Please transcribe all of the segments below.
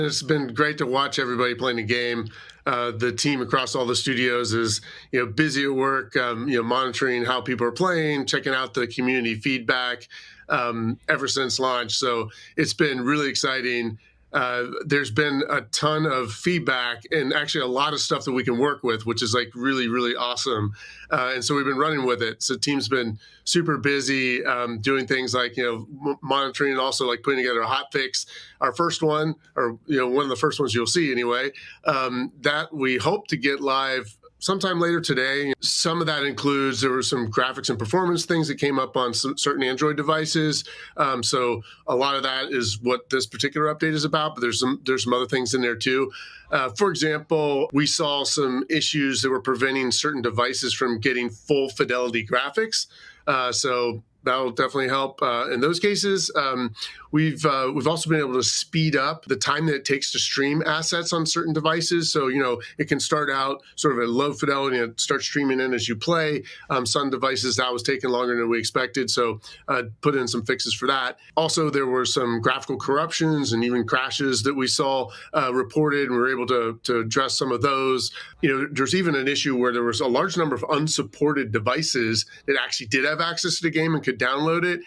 It's been great to watch everybody playing the game. The team across all the studios is, busy at work, monitoring how people are playing, checking out the community feedback ever since launch. So it's been really exciting. There's been a ton of feedback and actually a lot of stuff that we can work with, which is like really, really awesome. And so we've been running with it. So team's been super busy doing things like, monitoring and also like putting together a hot fix. Our first one, or, one of the first ones you'll see anyway, that we hope to get live sometime later today. Some of that includes, there were some graphics and performance things that came up on some certain Android devices. So a lot of that is what this particular update is about, but there's some other things in there too. For example, we saw some issues that were preventing certain devices from getting full fidelity graphics. So that'll definitely help in those cases. We've also been able to speed up the time that it takes to stream assets on certain devices. So, it can start out sort of at low fidelity and start streaming in as you play. Some devices that was taking longer than we expected. So put in some fixes for that. Also, there were some graphical corruptions and even crashes that we saw reported, and we were able to address some of those. There's even an issue where there was a large number of unsupported devices that actually did have access to the game and could download it.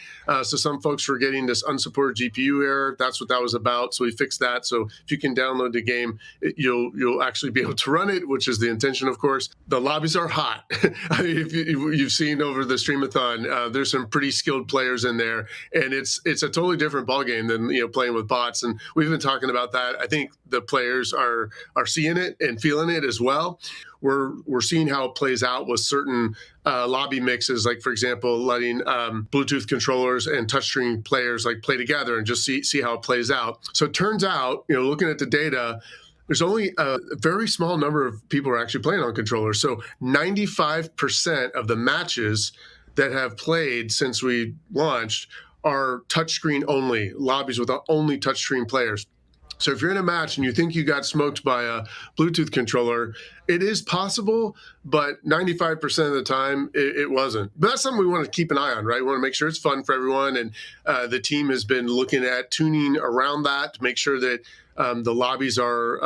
So some folks were getting this unsupported GPU error. That's what that was about. So we fixed that. So if you can download the game, you'll actually be able to run it, which is the intention, of course. The lobbies are hot. I mean, if you've seen over the Streamathon, there's some pretty skilled players in there, and it's a totally different ballgame than playing with bots. And we've been talking about that. I think the players are seeing it and feeling it as well. We're seeing how it plays out with certain lobby mixes, like, for example, letting Bluetooth controllers and touchscreen players like play together and just see how it plays out. So it turns out, looking at the data, there's only a very small number of people who are actually playing on controllers. So 95% of the matches that have played since we launched are touchscreen only, lobbies with only touchscreen players. So if you're in a match and you think you got smoked by a Bluetooth controller, it is possible, but 95% of the time it wasn't. But that's something we want to keep an eye on, right? We want to make sure it's fun for everyone. And the team has been looking at tuning around that to make sure that the lobbies are,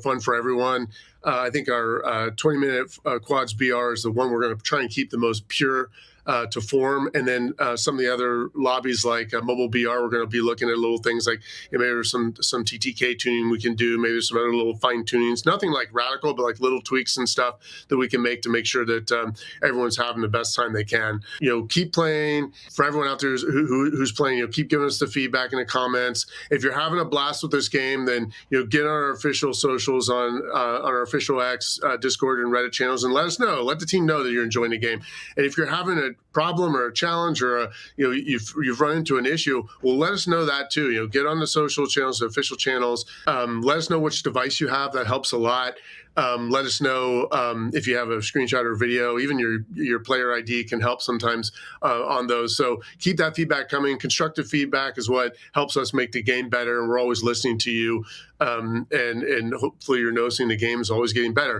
fun for everyone. I think our 20-minute quads BR is the one we're going to try and keep the most pure to form. And then some of the other lobbies like mobile BR, we're going to be looking at little things like maybe there's some TTK tuning we can do, maybe some other little fine tunings, nothing like radical, but like little tweaks and stuff that we can make to make sure that everyone's having the best time they can. Keep playing. For everyone out there who's playing, keep giving us the feedback in the comments. If you're having a blast with this game, then get on our official socials on our official X, Discord, and Reddit channels, and let us know. Let the team know that you're enjoying the game. And if you're having a problem or a challenge or you've run into an issue, well, let us know that too. Get on the social channels, the official channels. Let us know which device you have. That helps a lot. Let us know if you have a screenshot or video. Even your player ID can help sometimes on those. So keep that feedback coming. Constructive feedback is what helps us make the game better, and we're always listening to you. And hopefully you're noticing the game is always getting better.